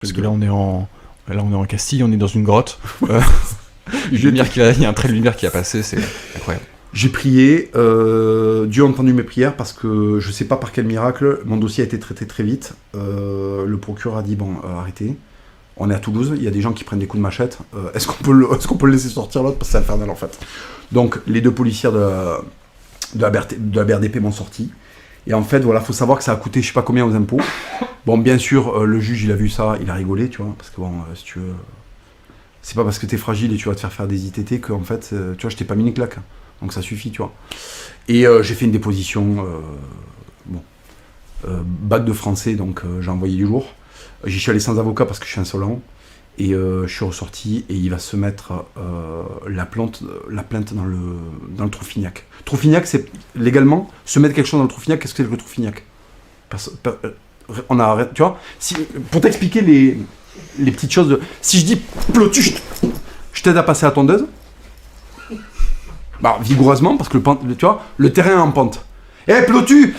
Parce que là on est en Castille, on est dans une grotte. Il y a un trait de lumière qui a passé, c'est incroyable. J'ai prié, Dieu a entendu mes prières parce que je sais pas par quel miracle, mon dossier a été traité très vite. Le procureur a dit bon, arrêtez. On est à Toulouse, il y a des gens qui prennent des coups de machette. Est-ce qu'on peut le laisser sortir l'autre parce que c'est infernal en fait. Donc les deux policiers de la BRDP m'ont sorti. Et en fait, voilà, faut savoir que ça a coûté je sais pas combien aux impôts. Bon, bien sûr, le juge il a vu ça, il a rigolé, tu vois, parce que bon, si tu veux, c'est pas parce que t'es fragile et tu vas te faire des ITT que en fait, tu vois, je t'ai pas mis une claque. Donc ça suffit, tu vois. Et j'ai fait une déposition, bac de français, donc j'ai envoyé du jour. J'y suis allé sans avocat parce que je suis insolent. Et je suis ressorti et il va se mettre la plainte dans le Troufignac. Troufignac, c'est légalement se mettre quelque chose dans le Troufignac. Qu'est-ce que c'est que le Troufignac? On a, tu vois, pour t'expliquer les petites choses. Si je dis Plotu, je t'aide à passer la tondeuse. Bah, vigoureusement, parce que tu vois, le terrain est en pente. Eh, Plotu,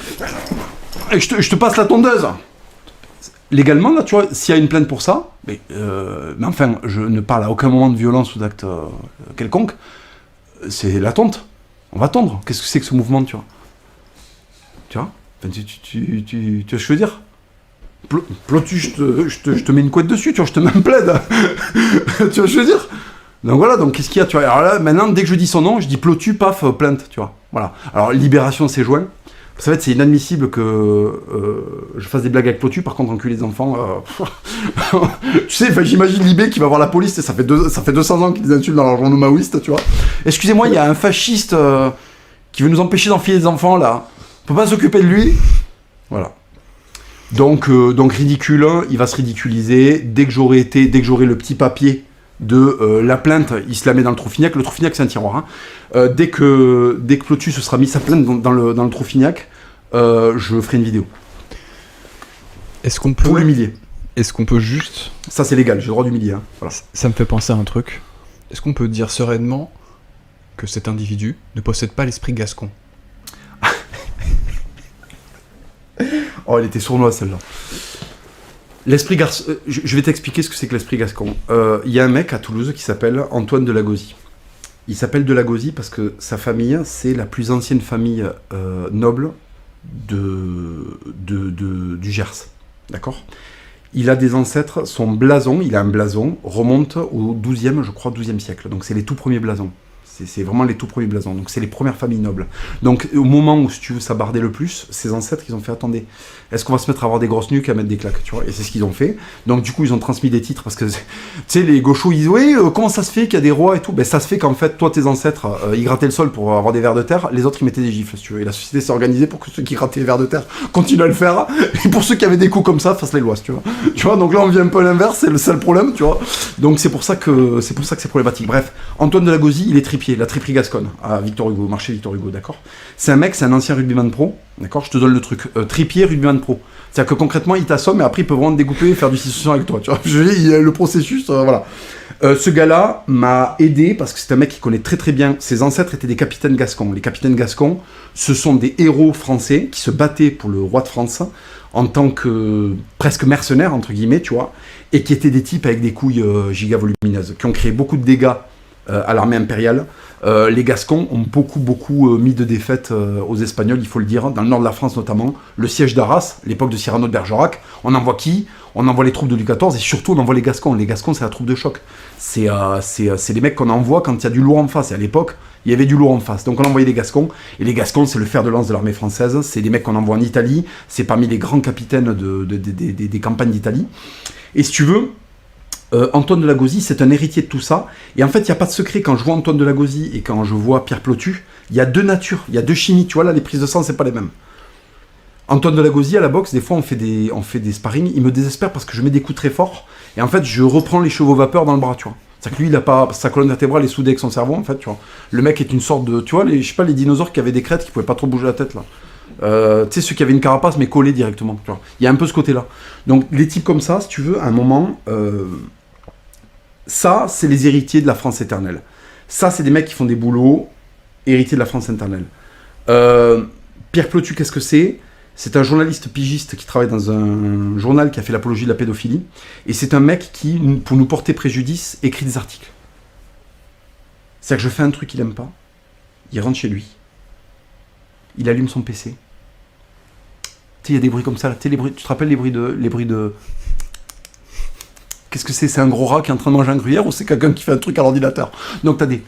je te passe la tondeuse. Légalement, là, tu vois, s'il y a une plainte pour ça, mais enfin, je ne parle à aucun moment de violence ou d'acte quelconque, c'est la tonte. On va tondre. Qu'est-ce que c'est que ce mouvement, tu vois? Tu vois, enfin, tu vois ce que je veux dire? Plotu, je te mets une couette dessus, tu vois, je te mets un plaid. Tu vois ce que je veux dire? Donc voilà, donc qu'est-ce qu'il y a, tu vois? Alors là, maintenant, dès que je dis son nom, je dis Plotu, paf, plainte, tu vois. Voilà. Alors, Libération s'est joint. En fait, c'est inadmissible que je fasse des blagues avec Plotu, par contre, enculer les enfants... tu sais, j'imagine Libé qui va voir la police, et ça fait 200 ans qu'ils les insultent dans leur journaux maoïstes, tu vois. Excusez-moi, il y a un fasciste qui veut nous empêcher d'enfiler les enfants, là. On peut pas s'occuper de lui. Voilà. Donc ridicule, il va se ridiculiser. Dès que j'aurai le petit papier de la plainte, il se la met dans le Troufignac. Le Troufignac, c'est un tiroir. Hein. Dès que Plotu se sera mis sa plainte dans le Troufignac, je ferai une vidéo. Est-ce qu'on peut... Pour l'humilier. Est-ce qu'on peut juste... Ça, c'est légal, j'ai le droit d'humilier. Hein. Voilà. Ça me fait penser à un truc. Est-ce qu'on peut dire sereinement que cet individu ne possède pas l'esprit gascon? Oh, elle était sournoise, celle-là. L'esprit gascon... Je vais t'expliquer ce que c'est que l'esprit gascon. Il y a un mec à Toulouse qui s'appelle Antoine Delagozie. Il s'appelle Delagozie parce que sa famille, c'est la plus ancienne famille noble du Gers. D'accord? Il a des ancêtres, son blason, il a un blason, remonte au 12e, je crois, 12e siècle. Donc c'est les tout premiers blasons. C'est vraiment les tout premiers blasons. Donc c'est les premières familles nobles. Donc au moment où, si tu veux, ça bardait le plus, ses ancêtres, ils ont fait, attendez, est-ce qu'on va se mettre à avoir des grosses nuques, à mettre des claques, tu vois? Et c'est ce qu'ils ont fait. Donc du coup, ils ont transmis des titres, parce que, tu sais, les gauchos, ils disent, oui, comment ça se fait qu'il y a des rois et tout? Ben ça se fait qu'en fait, toi, tes ancêtres, ils grattaient le sol pour avoir des vers de terre, les autres, ils mettaient des gifles, si tu veux. Et la société s'est organisée pour que ceux qui grattaient les vers de terre continuent à le faire, et pour ceux qui avaient des coups comme ça, fassent les lois, si tu vois. Tu vois, donc là, on vient un peu à l'inverse, c'est le seul problème, tu vois. Donc c'est pour ça que c'est problématique. Bref, Antoine Delagozie, il est tripier, la triperie gasconne, à Victor Hugo, marché Victor Hugo, d'accord? C'est un mec, c'est un ancien rugbyman pro, d'accord? Je te donne le truc. Tripier, rugbyman pro. C'est-à-dire que concrètement, il t'assomme et après, il peut vraiment te découper et faire du 600 avec toi, tu vois? Je veux dire, il y a le processus, voilà. Ce gars-là m'a aidé parce que c'est un mec qui connaît très très bien. Ses ancêtres étaient des capitaines gascons. Les capitaines gascons, ce sont des héros français qui se battaient pour le roi de France en tant que presque mercenaires, entre guillemets, tu vois, et qui étaient des types avec des couilles gigavolumineuses, qui ont créé beaucoup de dégâts à l'armée impériale. Les Gascons ont beaucoup mis de défaites aux Espagnols, il faut le dire, dans le nord de la France notamment. Le siège d'Arras, l'époque de Cyrano de Bergerac, on envoie qui? On envoie les troupes de Louis XIV et surtout on envoie les Gascons. Les Gascons, c'est la troupe de choc. C'est les mecs qu'on envoie quand il y a du lourd en face. Et à l'époque, il y avait du lourd en face. Donc on envoyait les Gascons. Et les Gascons, c'est le fer de lance de l'armée française. C'est des mecs qu'on envoie en Italie. C'est parmi les grands capitaines des campagnes d'Italie. Et si tu veux, Antoine Delagozie, c'est un héritier de tout ça. Et en fait, il n'y a pas de secret. Quand je vois Antoine Delagozie et quand je vois Pierre Plotu, il y a deux natures, il y a deux chimies. Tu vois, là, les prises de sang, c'est pas les mêmes. Antoine Delagozie, à la boxe, des fois, on fait des sparring. Il me désespère parce que je mets des coups très forts. Et en fait, je reprends les chevaux vapeur dans le bras, tu vois. C'est-à-dire que lui, il a pas... Sa colonne vertébrale est soudée avec son cerveau, en fait, tu vois. Le mec est une sorte de... Tu vois, je sais pas, les dinosaures qui avaient des crêtes qui pouvaient pas trop bouger la tête, là. Tu sais, ceux qui avaient une carapace, mais collée directement, tu vois. Il y a un peu ce côté-là. Donc, les types comme ça, si tu veux, à un moment... Ça, c'est les héritiers de la France éternelle. Ça, c'est des mecs qui font des boulots héritiers de la France éternelle. Pierre Plotu, qu'est-ce que c'est? C'est un journaliste pigiste qui travaille dans un journal qui a fait l'apologie de la pédophilie. Et c'est un mec qui, pour nous porter préjudice, écrit des articles. C'est-à-dire que je fais un truc qu'il aime pas. Il rentre chez lui. Il allume son PC. Tu sais, il y a des bruits comme ça. Là. Tu te rappelles les bruits de... Qu'est-ce que c'est? C'est un gros rat qui est en train de manger un gruyère ou c'est quelqu'un qui fait un truc à l'ordinateur? Donc t'as des... Tu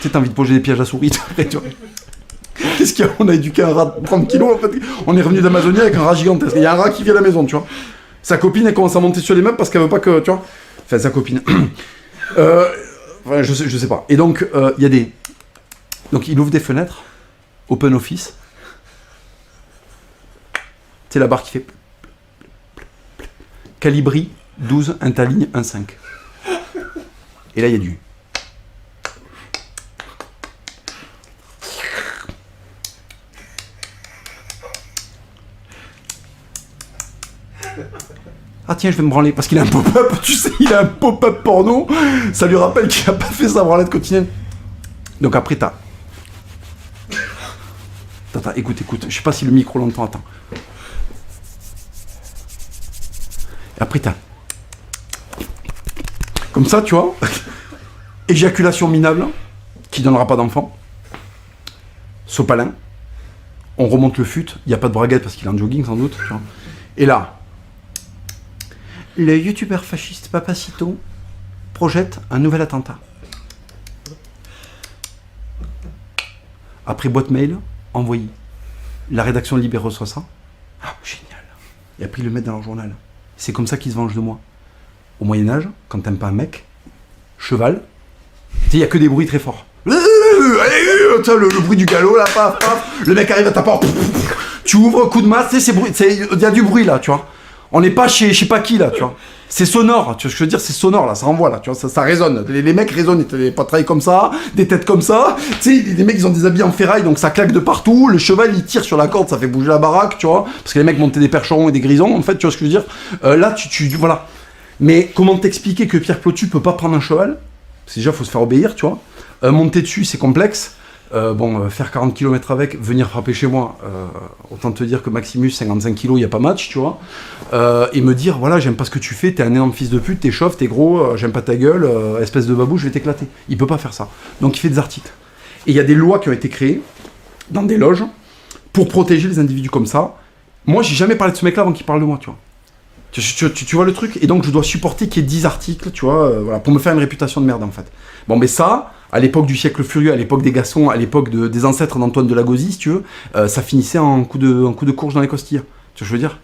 sais, t'as envie de poser des pièges à souris. Qu'est-ce qu'il y a? On a éduqué un rat de 30 kilos, en fait. On est revenu d'Amazonie avec un rat gigantesque. Il y a un rat qui vient à la maison, tu vois. Sa copine, elle commence à monter sur les meubles parce qu'elle veut pas que, tu vois. Enfin, sa copine. Enfin, je sais pas. Et donc, il y a des... Donc, il ouvre des fenêtres. Open Office. C'est la barre qui fait... Calibri 12, interligne 1.5. Et là, il y a du... Ah tiens, je vais me branler, parce qu'il a un pop-up, tu sais, il a un pop-up porno, ça lui rappelle qu'il a pas fait sa branlette quotidienne. Donc après, t'as... Attends, écoute, je sais pas si le micro l'entend, attends. Et après, t'as... Comme ça, tu vois, éjaculation minable, qui donnera pas d'enfant. Sopalin. On remonte le fut, il n'y a pas de braguette parce qu'il est en jogging sans doute, tu vois. Et là... Le youtubeur fasciste Papacito projette un nouvel attentat. Après boîte mail, envoyé. La rédaction de Libé reçoit ça. Ah, génial. Et après, ils le mettent dans leur journal. C'est comme ça qu'ils se vengent de moi. Au Moyen-Âge, quand t'aimes pas un mec, cheval, tu sais, il n'y a que des bruits très forts. Le bruit du galop, là, paf, paf. Le mec arrive à ta porte. Tu ouvres, coup de masse, tu sais, il y a du bruit là, tu vois. On n'est pas chez je sais pas qui là, tu vois. C'est sonore, tu vois ce que je veux dire, c'est sonore là, ça envoie là, tu vois, ça résonne. Les mecs résonnent, ils pas travaillés comme ça, des têtes comme ça. Tu sais, les mecs ils ont des habits en ferraille donc ça claque de partout. Le cheval il tire sur la corde, ça fait bouger la baraque, tu vois. Parce que les mecs montaient des percherons et des grisons, en fait, tu vois ce que je veux dire. Là, voilà. Mais comment t'expliquer que Pierre Plotu peut pas prendre un cheval? Parce que déjà, faut se faire obéir, tu vois. Monter dessus, c'est complexe. Faire 40 km avec, venir frapper chez moi, autant te dire que Maximus, 55 kg, il n'y a pas match, tu vois. Et me dire, voilà, j'aime pas ce que tu fais, t'es un énorme fils de pute, t'es chauve, t'es gros, j'aime pas ta gueule, espèce de babou, je vais t'éclater. Il peut pas faire ça. Donc il fait des articles. Et il y a des lois qui ont été créées dans des loges pour protéger les individus comme ça. Moi, j'ai jamais parlé de ce mec-là avant qu'il parle de moi, tu vois. Tu vois le truc? Et donc je dois supporter qu'il y ait 10 articles, tu vois, voilà, pour me faire une réputation de merde, en fait. Bon, mais ça... À l'époque du siècle furieux, à l'époque des Gascons, à l'époque des ancêtres d'Antoine de la Gauzie, si tu veux, ça finissait en coup de courge dans les costilles. Tu vois ce que je veux dire?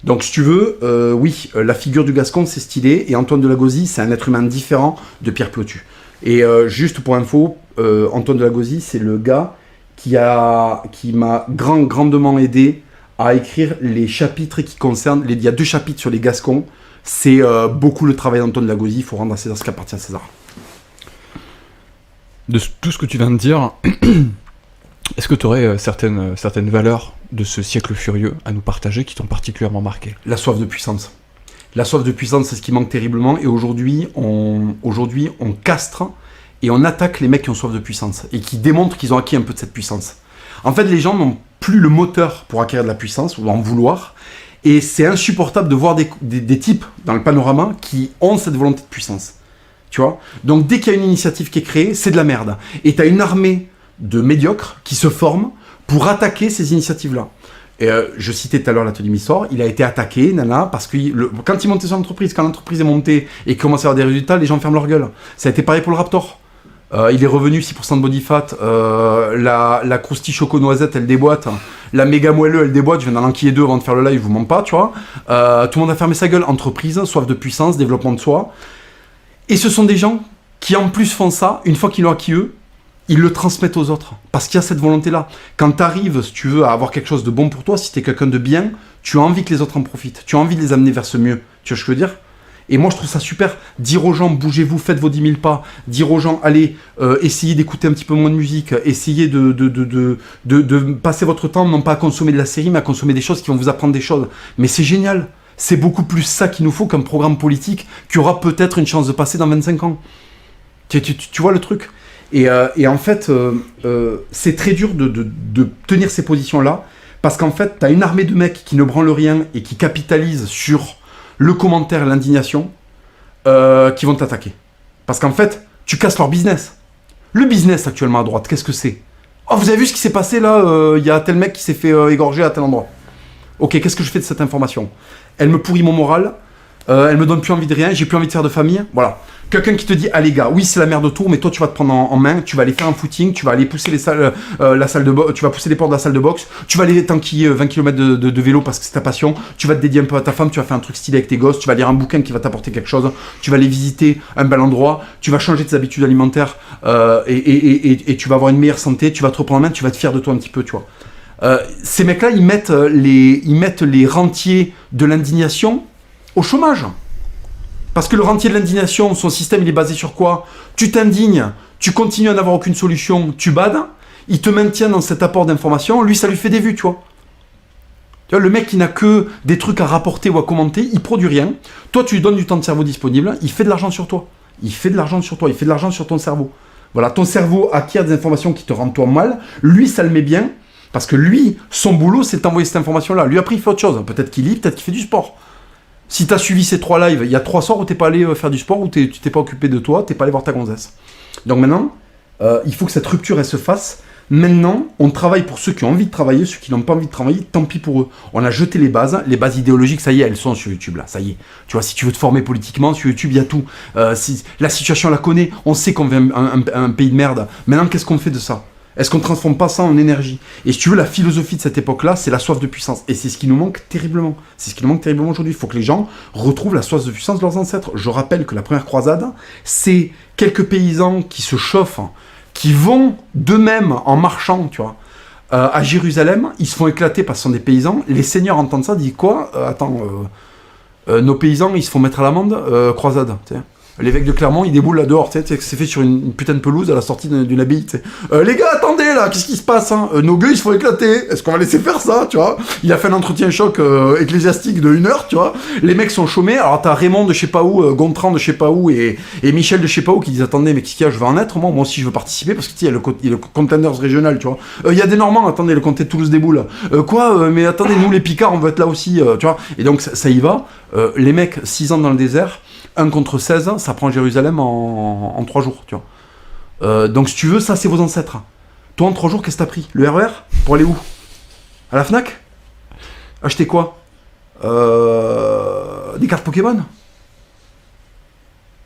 Donc, si tu veux, oui, la figure du Gascon, c'est stylé, et Antoine de la Gauzie, c'est un être humain différent de Pierre Plotu. Et juste pour info, Antoine de la Gauzie, c'est le gars qui m'a grandement aidé à écrire les chapitres qui concernent... Il y a 2 chapitres sur les Gascons. C'est beaucoup le travail d'Antoine de la Gauzie, il faut rendre à César ce qui appartient à César. De tout ce que tu viens de dire, est-ce que tu aurais certaines valeurs de ce siècle furieux à nous partager qui t'ont particulièrement marqué? La soif de puissance. La soif de puissance, c'est ce qui manque terriblement. Et aujourd'hui, on castre et on attaque les mecs qui ont soif de puissance et qui démontrent qu'ils ont acquis un peu de cette puissance. En fait, les gens n'ont plus le moteur pour acquérir de la puissance ou en vouloir. Et c'est insupportable de voir des types dans le panorama qui ont cette volonté de puissance. Tu vois? Donc dès qu'il y a une initiative qui est créée, c'est de la merde. Et t'as une armée de médiocres qui se forment pour attaquer ces initiatives-là. Et je citais tout à l'heure l'atelier Missor, il a été attaqué, parce que quand il montait son entreprise, quand l'entreprise est montée et qu'il commençait à avoir des résultats, les gens ferment leur gueule. Ça a été pareil pour le Raptor. Il est revenu 6% de body fat, la croustille choco noisette elle déboîte, la méga moelleux elle déboîte, je viens d'en enquiller 2 avant de faire le live, je vous mens pas, tu vois. Tout le monde a fermé sa gueule, entreprise, soif de puissance, développement de soi. Et ce sont des gens qui en plus font ça, une fois qu'ils l'ont acquis eux, ils le transmettent aux autres. Parce qu'il y a cette volonté-là. Quand tu arrives, si tu veux, à avoir quelque chose de bon pour toi, si tu es quelqu'un de bien, tu as envie que les autres en profitent. Tu as envie de les amener vers ce mieux. Tu vois ce que je veux dire? Et moi, je trouve ça super. Dire aux gens, bougez-vous, faites vos 10 000 pas. Dire aux gens, allez, essayez d'écouter un petit peu moins de musique. Essayez de passer votre temps, non pas à consommer de la série, mais à consommer des choses qui vont vous apprendre des choses. Mais c'est génial. C'est beaucoup plus ça qu'il nous faut qu'un programme politique qui aura peut-être une chance de passer dans 25 ans. Tu vois le truc? Et en fait, c'est très dur de tenir ces positions-là Parce qu'en fait, t'as une armée de mecs qui ne branlent rien et qui capitalisent sur le commentaire, l'indignation, qui vont t'attaquer. Parce qu'en fait, tu casses leur business. Le business actuellement à droite, qu'est-ce que c'est? Oh, vous avez vu ce qui s'est passé là? Il y a tel mec qui s'est fait égorger à tel endroit. Ok, qu'est-ce que je fais de cette information? Elle me pourrit mon moral, elle me donne plus envie de rien, j'ai plus envie de faire de famille. Voilà. Quelqu'un qui te dit, ah les gars, oui c'est la merde autour, mais toi tu vas te prendre en main, tu vas aller faire un footing, tu vas aller pousser les salles, tu vas pousser les portes de la salle de boxe, tu vas aller tanquiller 20 km de vélo parce que c'est ta passion, tu vas te dédier un peu à ta femme, tu vas faire un truc stylé avec tes gosses, tu vas lire un bouquin qui va t'apporter quelque chose, tu vas aller visiter un bel endroit, tu vas changer tes habitudes alimentaires et tu vas avoir une meilleure santé, tu vas te reprendre en main, tu vas te fier de toi un petit peu, tu vois. Ces mecs-là, ils mettent les rentiers de l'indignation au chômage. Parce que le rentier de l'indignation, son système, il est basé sur quoi? Tu t'indignes, tu continues à n'avoir aucune solution, tu bades, il te maintient dans cet apport d'information, lui, ça lui fait des vues, tu vois. Tu vois, le mec qui n'a que des trucs à rapporter ou à commenter, il produit rien. Toi, tu lui donnes du temps de cerveau disponible, il fait de l'argent sur toi. Il fait de l'argent sur toi, il fait de l'argent sur ton cerveau. Voilà, ton cerveau acquiert des informations qui te rendent toi mal, lui, ça le met bien, parce que lui, son boulot, c'est d'envoyer cette information-là. Lui, après, il fait autre chose. Peut-être qu'il lit, peut-être qu'il fait du sport. Si t'as suivi ces 3 lives, il y a 3 soirs où t'es pas allé faire du sport, où tu t'es pas occupé de toi, t'es pas allé voir ta gonzesse. Donc maintenant, il faut que cette rupture, elle se fasse. Maintenant, on travaille pour ceux qui ont envie de travailler, ceux qui n'ont pas envie de travailler, tant pis pour eux. On a jeté les bases idéologiques, ça y est, elles sont sur YouTube, là, ça y est. Tu vois, si tu veux te former politiquement, sur YouTube, il y a tout. Si la situation, on la connaît, on sait qu'on vient un pays de merde. Maintenant, qu'est-ce qu'on fait de ça? Est-ce qu'on ne transforme pas ça en énergie? Et si tu veux, la philosophie de cette époque-là, c'est la soif de puissance. Et c'est ce qui nous manque terriblement. C'est ce qui nous manque terriblement aujourd'hui. Il faut que les gens retrouvent la soif de puissance de leurs ancêtres. Je rappelle que la première croisade, c'est quelques paysans qui se chauffent, qui vont d'eux-mêmes en marchant, tu vois, à Jérusalem. Ils se font éclater parce que ce sont des paysans. Les seigneurs entendent ça, disent quoi? Nos paysans, ils se font mettre à l'amende, croisade, tu sais. L'évêque de Clermont, il déboule là dehors, tu sais, c'est fait sur une putain de pelouse à la sortie d'une abbaye, tu sais. Les gars, attendez là, qu'est-ce qui se passe, hein? Nos gueux, ils se font éclater. Est-ce qu'on va laisser faire ça, tu vois? Il a fait un entretien choc ecclésiastique de 1 heure, tu vois. Les mecs sont chômés. Alors t'as Raymond de je sais pas où, Gontran de je sais pas où et Michel de je sais pas où qui disent attendez, mais qu'est-ce qu'il y a? Je veux en être, moi aussi je veux participer parce que tu sais, il y a le Contenders régional, tu vois. Il y a des Normands, attendez, le comté de Toulouse déboule. Mais attendez, nous les Picards, on veut être là aussi, tu vois. Et donc ça y va. Les mecs, 6 ans dans le désert. 1 contre 16, ça prend Jérusalem en 3 jours, tu vois. Donc si tu veux, ça c'est vos ancêtres. Toi en 3 jours, qu'est-ce que t'as pris? Le RER? Pour aller où? À la Fnac? Acheter quoi? Des cartes Pokémon?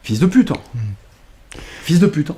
Fils de pute. Fils de pute.